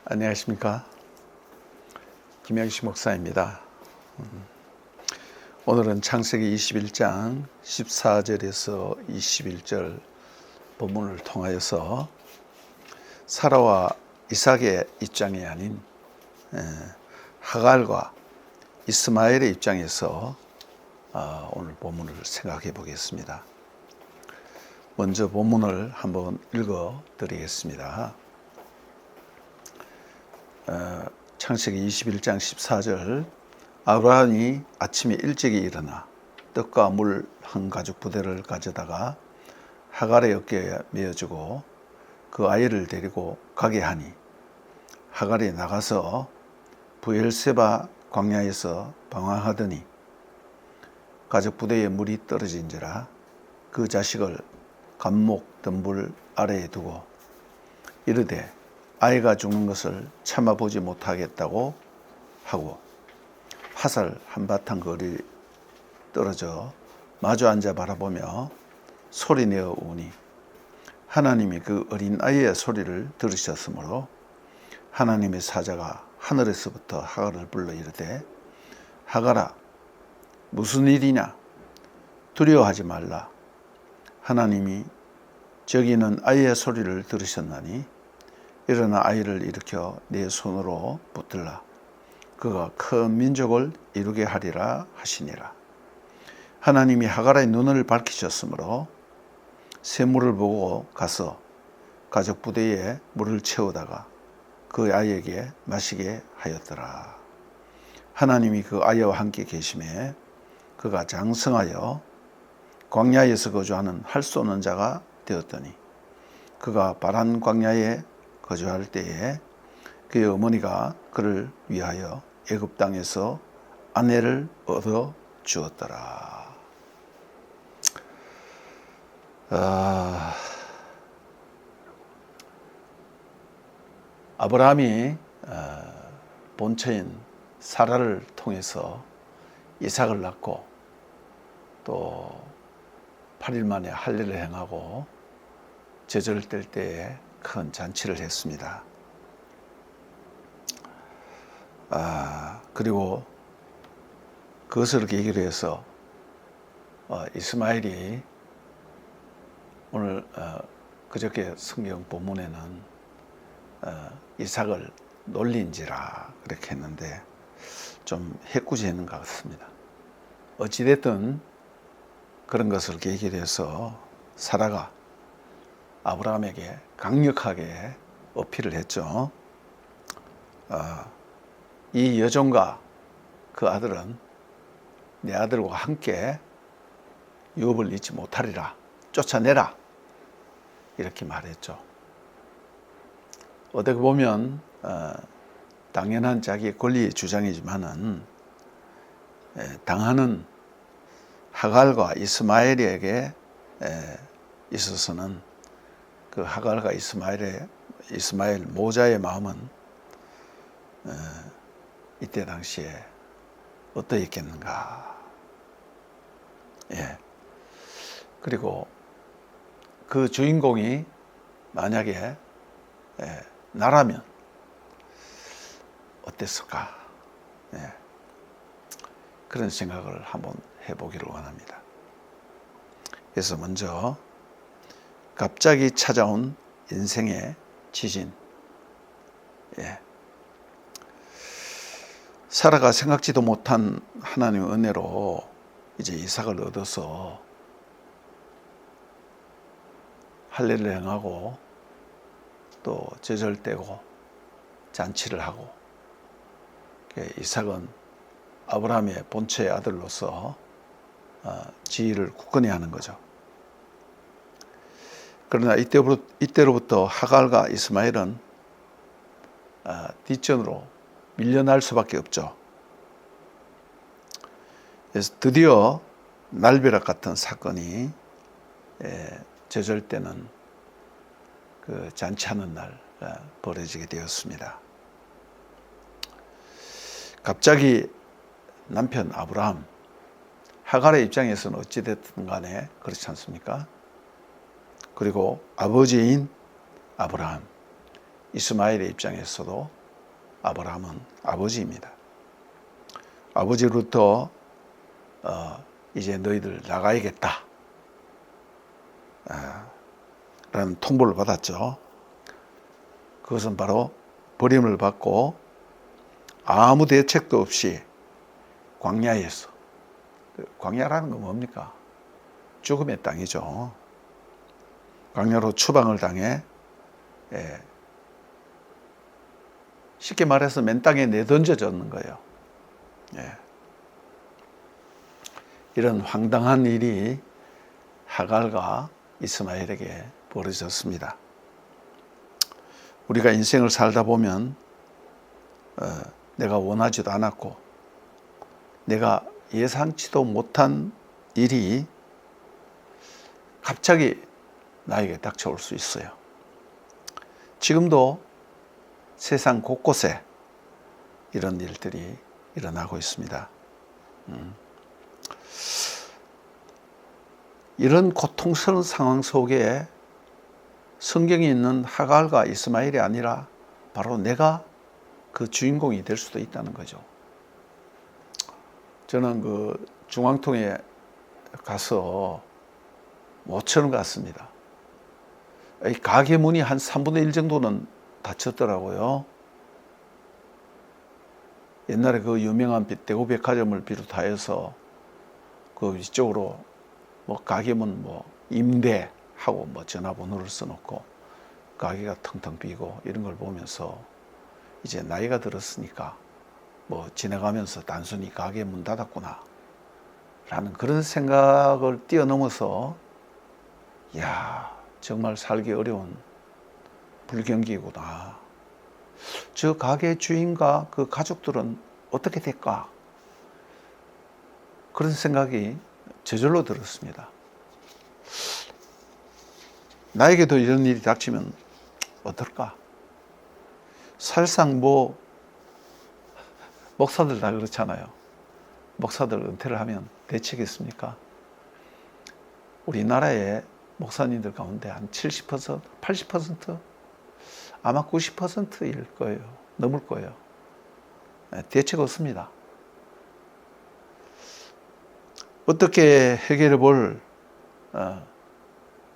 안녕하십니까. 김영식 목사입니다. 오늘은 창세기 21장 14절에서 21절 본문을 통하여서 사라와 이삭의 입장이 아닌 하갈과 이스마엘의 입장에서 오늘 본문을 생각해 보겠습니다. 먼저 본문을 한번 읽어 드리겠습니다. 창세기 21장 14절 아브라함이 아침에 일찍이 일어나 떡과 물 한 가죽 부대를 가져다가 하갈의 어깨에 메어주고 그 아이를 데리고 가게 하니 하갈이 나가서 브엘세바 광야에서 방황하더니 가죽 부대에 물이 떨어진지라 그 자식을 감목 덤불 아래에 두고 이르되 아이가 죽는 것을 참아보지 못하겠다고 하고 화살 한바탕 거리 떨어져 마주 앉아 바라보며 소리내어 우니 하나님이 그 어린 아이의 소리를 들으셨으므로 하나님의 사자가 하늘에서부터 하갈을 불러 이르되 하갈아 무슨 일이냐 두려워하지 말라 하나님이 저기는 아이의 소리를 들으셨나니 일어나 아이를 일으켜 내 손으로 붙들라 그가 큰 민족을 이루게 하리라 하시니라. 하나님이 하갈의 눈을 밝히셨으므로 샘물을 보고 가서 가죽 부대에 물을 채우다가 그 아이에게 마시게 하였더라. 하나님이 그 아이와 함께 계심에 그가 장성하여 광야에서 거주하는 할 수 없는 자가 되었더니 그가 바란 광야에 거주할 때에 그의 어머니가 그를 위하여 애굽 땅에서 아내를 얻어 주었더라. 아브라함이 본처인 사라를 통해서 이삭을 낳고 또 8일 만에 할례를 행하고 제절될 때에 큰 잔치를 했습니다. 그리고 그것을 계기로 해서 이스마엘이 오늘 그저께 성경 본문에는 이삭을 놀린지라 그렇게 했는데 좀 해꾸지는 것 같습니다. 어찌됐든 그런 것을 계기로 해서 사라가 아브라함에게 강력하게 어필을 했죠. 이 여종과 그 아들은 내 아들과 함께 유업을 잊지 못하리라. 쫓아내라. 이렇게 말했죠. 어떻게 보면 당연한 자기의 권리의 주장이지만은 당하는 하갈과 이스마엘에게 있어서는 그 하갈과 이스마엘 모자의 마음은 이때 당시에 어떠했겠는가. 그리고 그 주인공이 만약에 나라면 어땠을까. 그런 생각을 한번 해보기를 원합니다. 그래서 먼저 갑자기 찾아온 인생의 지진. 사라가 생각지도 못한 하나님의 은혜로 이제 이삭을 얻어서 할례를 행하고 또 제절되고 잔치를 하고 이삭은 아브라함의 본처의 아들로서 지위를 굳건히 하는 거죠. 그러나 이때로부터 하갈과 이스마엘은 뒷전으로 밀려날 수밖에 없죠. 그래서 드디어 날벼락 같은 사건이 제절 때는 그 잔치하는 날 벌어지게 되었습니다. 갑자기 남편 아브라함, 하갈의 입장에서는 어찌됐든 간에 그렇지 않습니까? 그리고 아버지인 아브라함, 이스마엘의 입장에서도 아브라함은 아버지입니다. 아버지로부터 이제 너희들 나가야겠다 라는 통보를 받았죠. 그것은 바로 버림을 받고 아무 대책도 없이 광야에서, 광야라는 건 뭡니까? 죽음의 땅이죠. 광야로 추방을 당해 쉽게 말해서 맨 땅에 내던져졌는 거예요. 이런 황당한 일이 하갈과 이스마엘에게 벌어졌습니다. 우리가 인생을 살다 보면 내가 원하지도 않았고 내가 예상치도 못한 일이 갑자기 나에게 닥쳐올 수 있어요. 지금도 세상 곳곳에 이런 일들이 일어나고 있습니다. 이런 고통스러운 상황 속에 성경에 있는 하갈과 이스마엘이 아니라 바로 내가 그 주인공이 될 수도 있다는 거죠. 저는 그 중앙통에 가서 모처럼 갔습니다. 이 가게 문이 한 3분의 1 정도는 닫혔더라고요. 옛날에 그 유명한 대구백화점을 비롯하여서 그 이쪽으로 뭐 가게문 뭐 임대하고 뭐 전화번호를 써놓고 가게가 텅텅 비고 이런 걸 보면서 이제 나이가 들었으니까 뭐 지나가면서 단순히 가게 문 닫았구나 라는 그런 생각을 뛰어넘어서 야, 정말 살기 어려운 불경기구나. 저 가게 주인과 그 가족들은 어떻게 될까? 그런 생각이 저절로 들었습니다. 나에게도 이런 일이 닥치면 어떨까? 사실상 뭐 목사들 다 그렇잖아요. 목사들 은퇴를 하면 대책이 있습니까? 우리나라의 목사님들 가운데 한 70%, 80%, 아마 90%일 거예요. 넘을 거예요. 대책 없습니다. 어떻게 해결해 볼,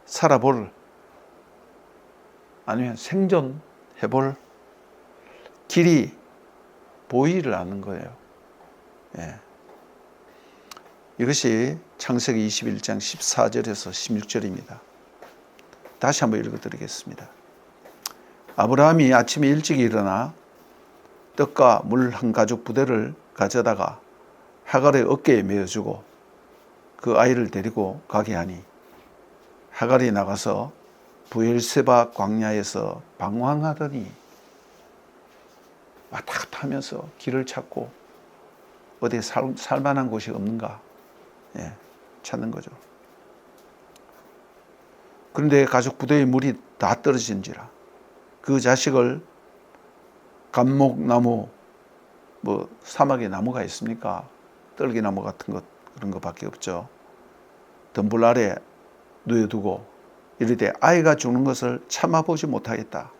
살아볼, 아니면 생존해 볼 길이 보이를 않는 거예요. 이것이 창세기 21장 14절에서 16절입니다. 다시 한번 읽어드리겠습니다. 아브라함이 아침에 일찍 일어나 떡과 물 한 가죽 부대를 가져다가 하갈의 어깨에 메어주고 그 아이를 데리고 가게 하니 하갈이 나가서 부엘세바 광야에서 방황하더니 왔다 갔다 하면서 길을 찾고 어디에 살만한 곳이 없는가 찾는 거죠. 그런데 가죽 부대의 물이 다 떨어진지라 그 자식을 감목나무, 뭐 사막에 나무가 있습니까? 떨기나무 같은 것 그런 것밖에 없죠. 덤불 아래 누워두고 이르되 아이가 죽는 것을 참아보지 못하겠다.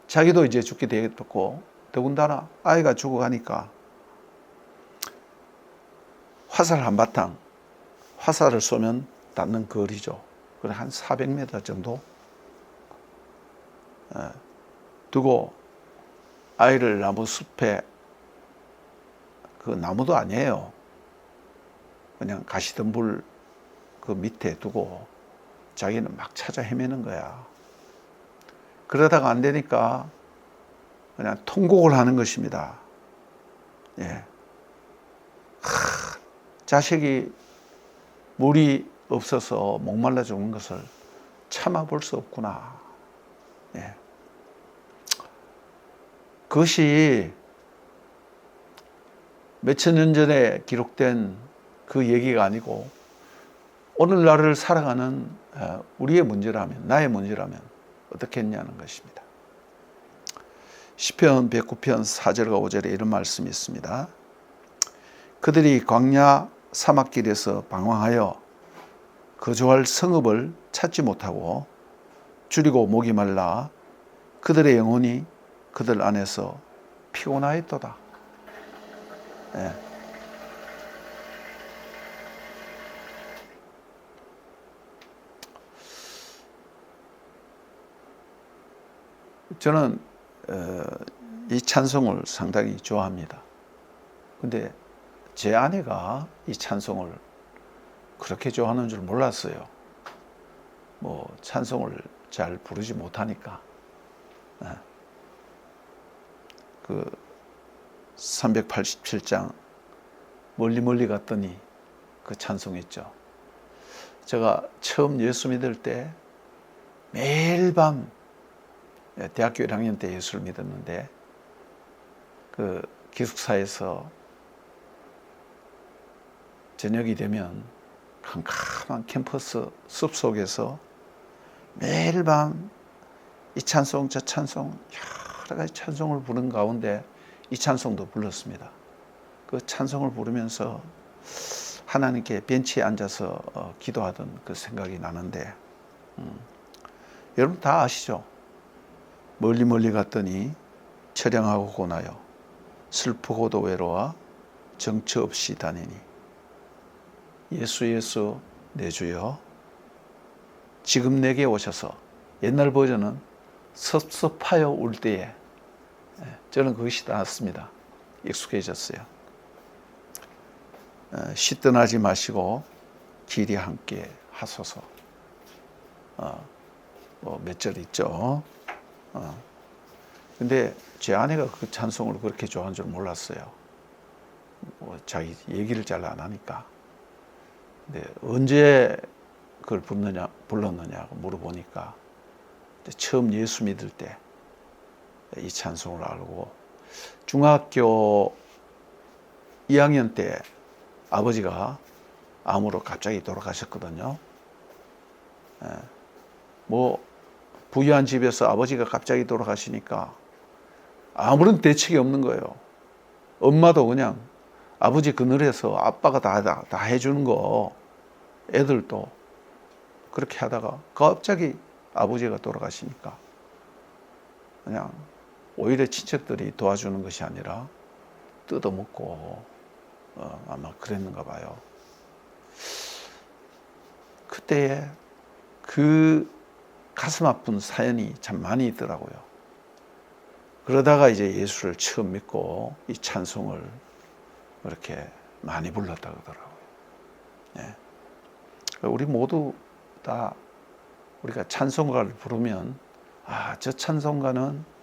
자기도 이제 죽게 되겠고 더군다나 아이가 죽어가니까 화살 한바탕, 화살을 쏘면 닿는 거리죠. 그래 한 400m 정도 두고 아이를 나무 숲에, 그 나무도 아니에요. 그냥 가시덤불 그 밑에 두고 자기는 막 찾아 헤매는 거야. 그러다가 안 되니까 그냥 통곡을 하는 것입니다. 자식이 물이 없어서 목말라 죽는 것을 참아볼 수 없구나. 그것이 몇천 년 전에 기록된 그 얘기가 아니고 오늘날을 살아가는 우리의 문제라면, 나의 문제라면 어떻게 했냐는 것입니다. 시편 109편 4절과 5절에 이런 말씀이 있습니다. 그들이 광야 사막길에서 방황하여 거주할 성읍을 찾지 못하고 줄이고 목이 말라 그들의 영혼이 그들 안에서 피곤하였도다. 예. 저는 이 찬송을 상당히 좋아합니다. 근데 제 아내가 이 찬송을 그렇게 좋아하는 줄 몰랐어요. 뭐 찬송을 잘 부르지 못하니까. 그 387장 멀리 멀리 갔더니 그 찬송 있죠. 제가 처음 예수 믿을 때 매일 밤, 대학교 1학년 때 예수를 믿었는데, 그 기숙사에서 저녁이 되면 캄캄한 캠퍼스 숲속에서 매일 밤 이 찬송 저 찬송 여러 가지 찬송을 부른 가운데 이 찬송도 불렀습니다. 그 찬송을 부르면서 하나님께 벤치에 앉아서 기도하던 그 생각이 나는데, 여러분 다 아시죠? 멀리 멀리 갔더니 처량하고 고나여 슬프고도 외로워 정처 없이 다니니 예수 예수 내 주여 지금 내게 오셔서, 옛날 버전은 섭섭하여 울 때에, 저는 그것이 낫습니다. 익숙해졌어요. 시뜬하지 마시고 길이 함께 하소서. 몇 절 있죠. 근데 제 아내가 그 찬송을 그렇게 좋아하는 줄 몰랐어요. 자기 얘기를 잘 안 하니까. 근데 언제 그걸 불렀느냐고 물어보니까 처음 예수 믿을 때 이 찬송을 알고, 중학교 2학년 때 아버지가 암으로 갑자기 돌아가셨거든요. 뭐 부유한 집에서 아버지가 갑자기 돌아가시니까 아무런 대책이 없는 거예요. 엄마도 그냥 아버지 그늘에서 아빠가 다 해주는 거, 애들도 그렇게 하다가 갑자기 아버지가 돌아가시니까 그냥 오히려 친척들이 도와주는 것이 아니라 뜯어먹고 아마 그랬는가 봐요. 그때에 그 가슴 아픈 사연이 참 많이 있더라고요. 그러다가 이제 예수를 처음 믿고 이 찬송을 그렇게 많이 불렀다 그러더라고요. 네. 우리 모두 다 우리가 찬송가를 부르면, 저 찬송가는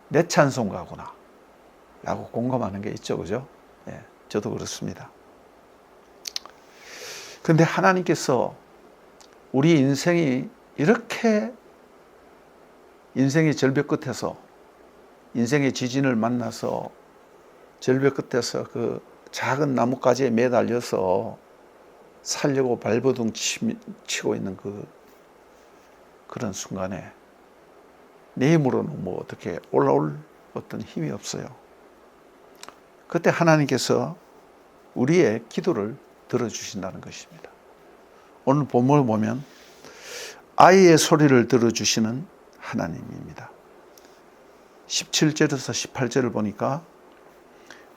내 찬송가구나 라고 공감하는 게 있죠. 그죠? 네, 저도 그렇습니다. 근데 하나님께서 우리 인생이 이렇게 인생의 절벽 끝에서, 인생의 지진을 만나서 절벽 끝에서 그 작은 나뭇가지에 매달려서 살려고 발버둥 치고 있는 그런 순간에 내 힘으로는 뭐 어떻게 올라올 어떤 힘이 없어요. 그때 하나님께서 우리의 기도를 들어주신다는 것입니다. 오늘 본문을 보면 아이의 소리를 들어주시는 하나님입니다. 17절에서 18절을 보니까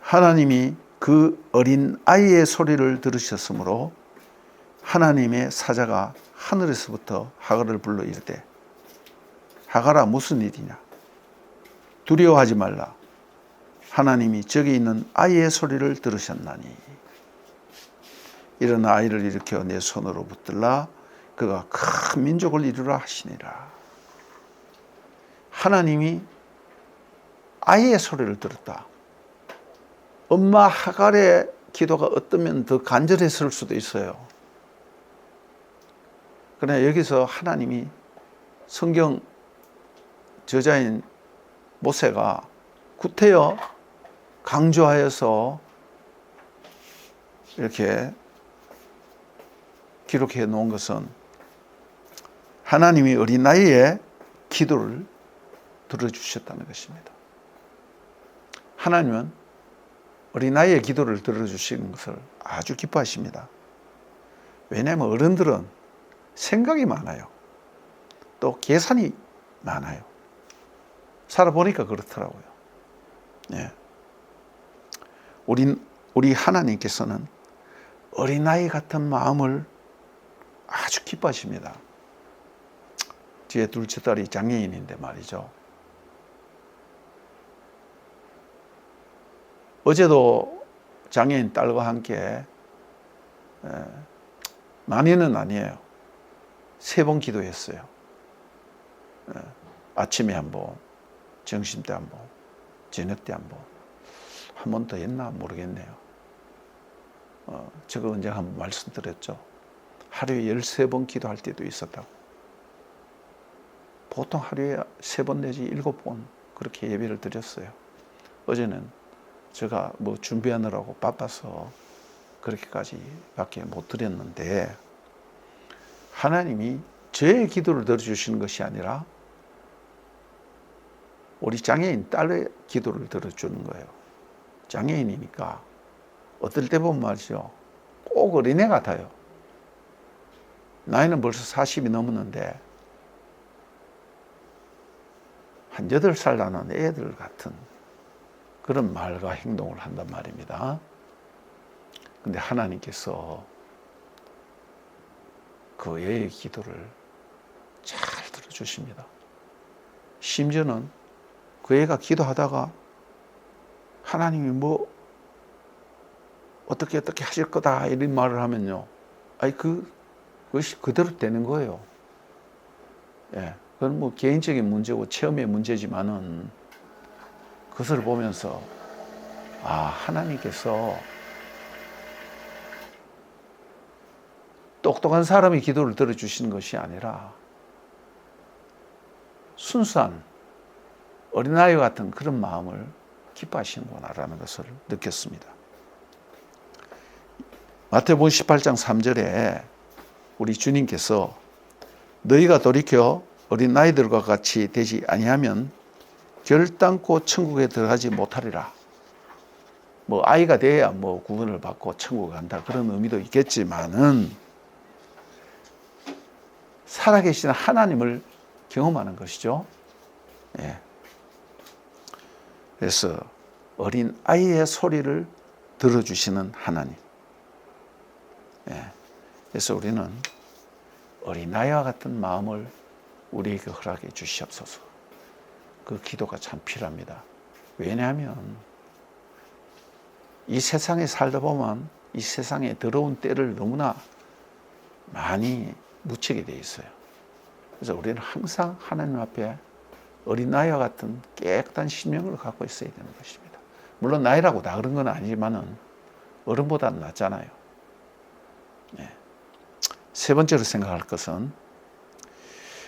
하나님이 그 어린 아이의 소리를 들으셨으므로 하나님의 사자가 하늘에서부터 하갈을 불러 이르되, 하갈아 무슨 일이냐? 두려워하지 말라. 하나님이 저기 있는 아이의 소리를 들으셨나니 일어나 아이를 일으켜 내 손으로 붙들라. 그가 큰 민족을 이루라 하시니라. 하나님이 아이의 소리를 들었다. 엄마 하갈의 기도가 어쩌면 더 간절했을 수도 있어요. 그러나 여기서 하나님이, 성경 저자인 모세가 구태여 강조하여서 이렇게 기록해 놓은 것은 하나님이 어린아이의 기도를 들어주셨다는 것입니다. 하나님은 어린아이의 기도를 들어주시는 것을 아주 기뻐하십니다. 왜냐하면 어른들은 생각이 많아요. 또 계산이 많아요. 살아보니까 그렇더라고요. 예. 우리 하나님께서는 어린아이 같은 마음을 아주 기뻐하십니다. 제 둘째 딸이 장애인인데 말이죠. 어제도 장애인 딸과 함께 많이는 아니에요. 3번 기도했어요. 아침에 한 번, 점심 때 한 번, 저녁 때 한 번. 한 번 더 했나 모르겠네요. 제가 언제 한번 말씀드렸죠. 하루에 13번 기도할 때도 있었다고. 보통 하루에 3번 내지 7번 그렇게 예배를 드렸어요. 어제는 제가 뭐 준비하느라고 바빠서 그렇게까지 밖에 못 드렸는데, 하나님이 저의 기도를 들어주시는 것이 아니라 우리 장애인 딸의 기도를 들어주는 거예요. 장애인이니까 어떨 때 보면 말이죠, 꼭 어린애 같아요. 나이는 벌써 40이 넘었는데 한 8살 나는 애들 같은 그런 말과 행동을 한단 말입니다. 근데 하나님께서 그 애의 기도를 잘 들어주십니다. 심지어는 그 애가 기도하다가 하나님이 뭐 어떻게 하실 거다 이런 말을 하면요, 아니 그것이 그대로 되는 거예요. 예, 그건 뭐 개인적인 문제고 체험의 문제지만은 그것을 보면서 하나님께서 똑똑한 사람의 기도를 들어주시는 것이 아니라 순수한 어린아이 같은 그런 마음을 기뻐하시는구나라는 것을 느꼈습니다. 마태복음 18장 3절에 우리 주님께서 너희가 돌이켜 어린아이들과 같이 되지 아니하면 결단코 천국에 들어가지 못하리라. 뭐 아이가 돼야 뭐 구원을 받고 천국에 간다 그런 의미도 있겠지만은 살아계신 하나님을 경험하는 것이죠. 예. 그래서 어린 아이의 소리를 들어주시는 하나님. 예. 그래서 우리는 어린아이와 같은 마음을 우리에게 허락해 주시옵소서. 그 기도가 참 필요합니다. 왜냐하면 이 세상에 살다 보면 이 세상에 더러운 때를 너무나 많이 묻히게 돼 있어요. 그래서 우리는 항상 하나님 앞에 어린아이와 같은 깨끗한 심령을 갖고 있어야 되는 것입니다. 물론 나이라고 다 그런 건 아니지만은 어른보다는 낫잖아요. 네. 세 번째로 생각할 것은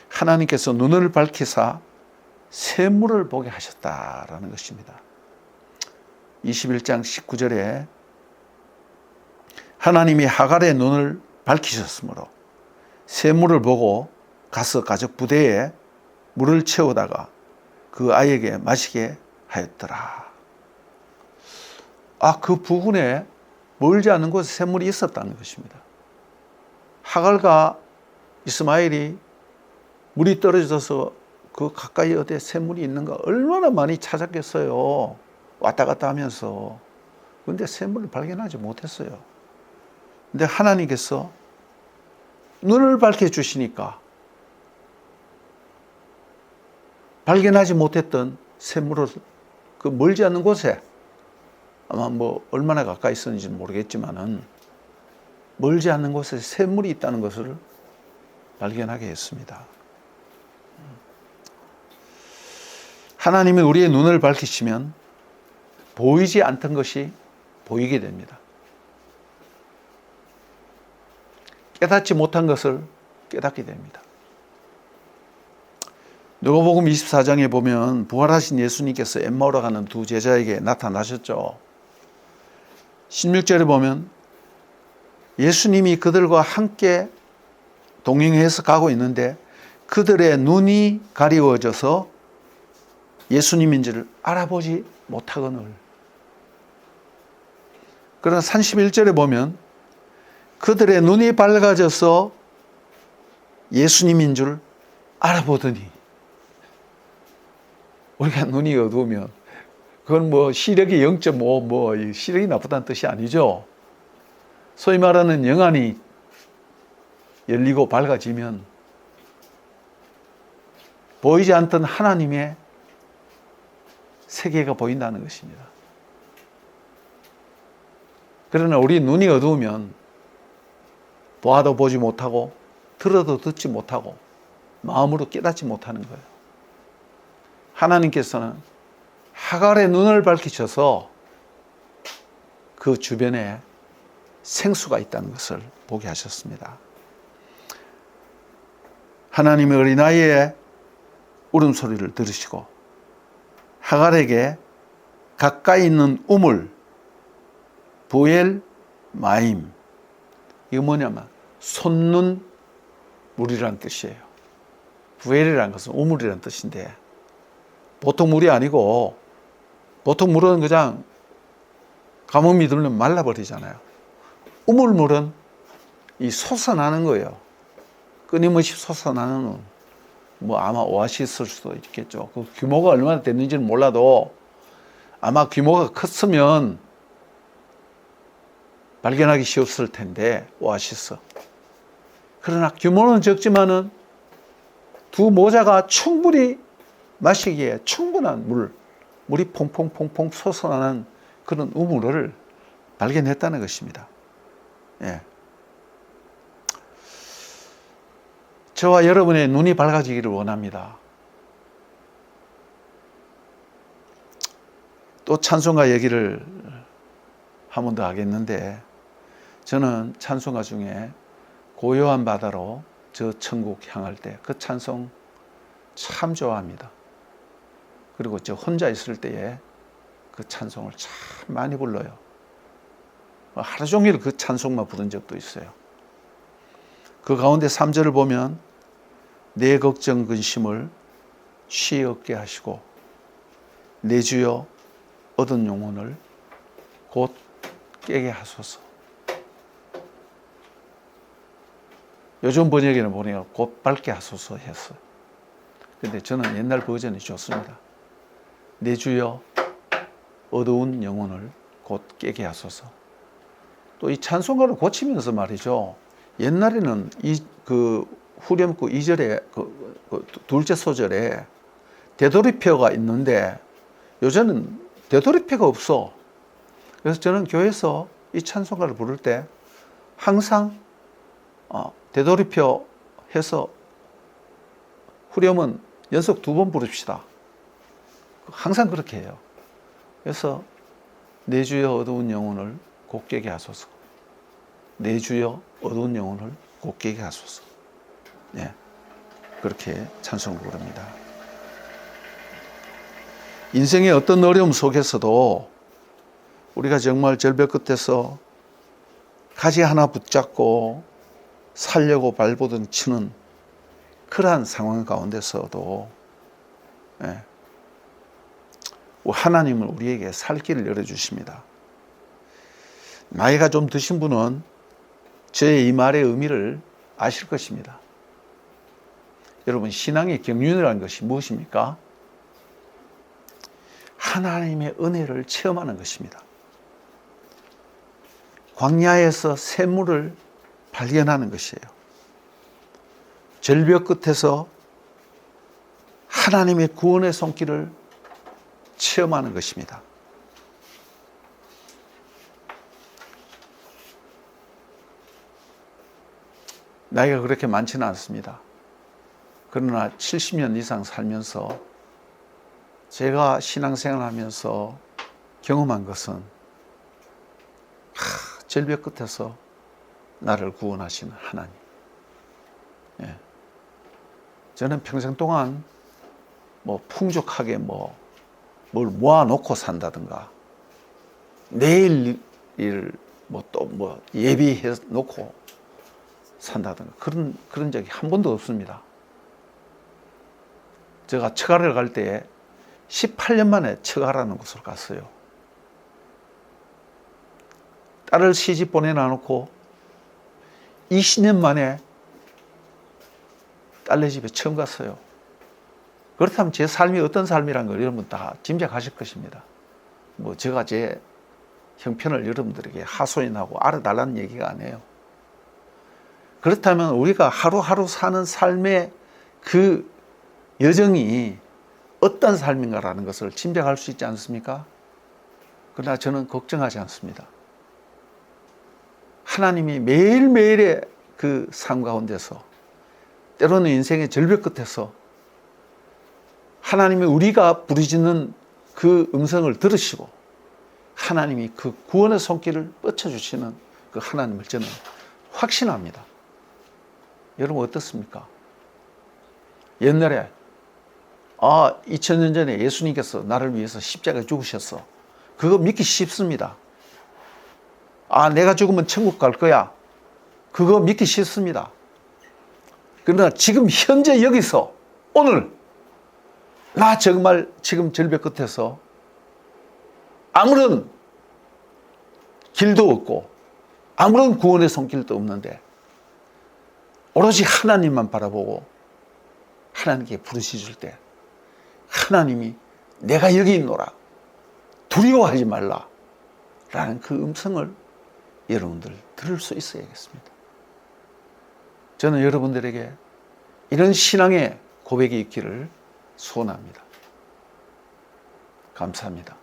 하나님께서 눈을 밝히사 샘물을 보게 하셨다라는 것입니다. 21장 19절에 하나님이 하갈의 눈을 밝히셨으므로 샘물을 보고 가서 가족 부대에 물을 채우다가 그 아이에게 마시게 하였더라. 그 부근에 멀지 않은 곳에 샘물이 있었다는 것입니다. 하갈과 이스마엘이 물이 떨어져서 그 가까이 어디에 샘물이 있는가 얼마나 많이 찾았겠어요. 왔다 갔다 하면서. 그런데 샘물을 발견하지 못했어요. 근데 하나님께서 눈을 밝혀주시니까 발견하지 못했던 샘물을 그 멀지 않은 곳에, 아마 뭐 얼마나 가까이 있었는지는 모르겠지만은 멀지 않은 곳에 샘물이 있다는 것을 발견하게 했습니다. 하나님이 우리의 눈을 밝히시면 보이지 않던 것이 보이게 됩니다. 깨닫지 못한 것을 깨닫게 됩니다. 누가복음 24장에 보면 부활하신 예수님께서 엠마오로 가는 두 제자에게 나타나셨죠. 16절에 보면 예수님이 그들과 함께 동행해서 가고 있는데 그들의 눈이 가리워져서 예수님인지를 알아보지 못하거늘. 그러나 31절에 보면 그들의 눈이 밝아져서 예수님인 줄 알아보더니, 우리가 눈이 어두우면 그건 뭐 시력이 0.5, 뭐 시력이 나쁘다는 뜻이 아니죠. 소위 말하는 영안이 열리고 밝아지면 보이지 않던 하나님의 세계가 보인다는 것입니다. 그러나 우리 눈이 어두우면 보아도 보지 못하고 들어도 듣지 못하고 마음으로 깨닫지 못하는 거예요. 하나님께서는 하갈의 눈을 밝히셔서 그 주변에 생수가 있다는 것을 보게 하셨습니다. 하나님의 어린아이의 울음소리를 들으시고 하갈에게 가까이 있는 우물 부엘 마임, 이거 뭐냐면 솟는 물이라는 뜻이에요. 부엘이라는 것은 우물이라는 뜻인데 보통 물이 아니고 보통 물은 그냥 가뭄이 들면 말라버리잖아요. 우물물은 이 솟아나는 거예요. 끊임없이 솟아나는 뭐 아마 오아시스일 수도 있겠죠. 그 규모가 얼마나 됐는지는 몰라도 아마 규모가 컸으면 발견하기 쉬웠을 텐데 오아시스. 그러나 규모는 적지만은 두 모자가 충분히 마시기에 충분한 물이 퐁퐁퐁퐁 솟아나는 그런 우물을 발견했다는 것입니다. 예. 저와 여러분의 눈이 밝아지기를 원합니다. 또 찬송가 얘기를 한 번 더 하겠는데 저는 찬송가 중에 고요한 바다로 저 천국 향할 때 그 찬송 참 좋아합니다. 그리고 저 혼자 있을 때에 그 찬송을 참 많이 불러요. 하루 종일 그 찬송만 부른 적도 있어요. 그 가운데 3절을 보면 내 걱정 근심을 쉬 없게 하시고 내 주여 얻은 영혼을 곧 깨게 하소서. 요즘 번역에는 보니까 곧 밝게 하소서 했어요. 근데 저는 옛날 버전이 좋습니다. 내 주여 어두운 영혼을 곧 깨게 하소서. 또 이 찬송가를 고치면서 말이죠. 옛날에는 그 후렴구 2절에 그 둘째 소절에 되돌이표가 있는데 요새는 되돌이표가 없어. 그래서 저는 교회에서 이 찬송가를 부를 때 항상 되돌이표 해서 후렴은 연속 2번 부릅시다. 항상 그렇게 해요. 그래서 내 주여 어두운 영혼을 곧 깨게 하소서. 내 주여 어두운 영혼을 곧 깨게 하소서. 네, 그렇게 찬송을 부릅니다. 인생의 어떤 어려움 속에서도 우리가 정말 절벽 끝에서 가지 하나 붙잡고 살려고 발버둥 치는 그러한 상황 가운데서도 하나님은 우리에게 살 길을 열어주십니다. 나이가 좀 드신 분은 저의 이 말의 의미를 아실 것입니다. 여러분, 신앙의 경륜이라는 것이 무엇입니까? 하나님의 은혜를 체험하는 것입니다. 광야에서 샘물을 발견하는 것이에요. 절벽 끝에서 하나님의 구원의 손길을 체험하는 것입니다. 나이가 그렇게 많지는 않습니다. 그러나 70년 이상 살면서 제가 신앙생활 하면서 경험한 것은 절벽 끝에서 나를 구원하시는 하나님. 예. 저는 평생 동안 풍족하게 뭘 모아놓고 산다든가 내일 일 예비해 놓고 산다든가 그런 적이 한 번도 없습니다. 제가 처가를 갈 때 18년 만에 처가라는 곳으로 갔어요. 딸을 시집 보내놔놓고 20년 만에 딸네 집에 처음 갔어요. 그렇다면 제 삶이 어떤 삶이라는 걸 여러분 다 짐작하실 것입니다. 뭐 제가 제 형편을 여러분들에게 하소연하고 알아달라는 얘기가 아니에요. 그렇다면 우리가 하루하루 사는 삶의 그 여정이 어떤 삶인가라는 것을 짐작할 수 있지 않습니까? 그러나 저는 걱정하지 않습니다. 하나님이 매일매일의 그 삶 가운데서 때로는 인생의 절벽 끝에서 하나님이 우리가 부르짖는 그 음성을 들으시고 하나님이 그 구원의 손길을 뻗쳐주시는 그 하나님을 저는 확신합니다. 여러분 어떻습니까? 옛날에 2000년 전에 예수님께서 나를 위해서 십자가에 죽으셨어. 그거 믿기 쉽습니다. 내가 죽으면 천국 갈 거야. 그거 믿기 쉽습니다. 그러나 지금 현재 여기서 오늘 나 정말 지금 절벽 끝에서 아무런 길도 없고 아무런 구원의 손길도 없는데 오로지 하나님만 바라보고 하나님께 부르짖을 때 하나님이 내가 여기 있노라 두려워하지 말라 라는 그 음성을 여러분들 들을 수 있어야겠습니다. 저는 여러분들에게 이런 신앙의 고백이 있기를 소원합니다. 감사합니다.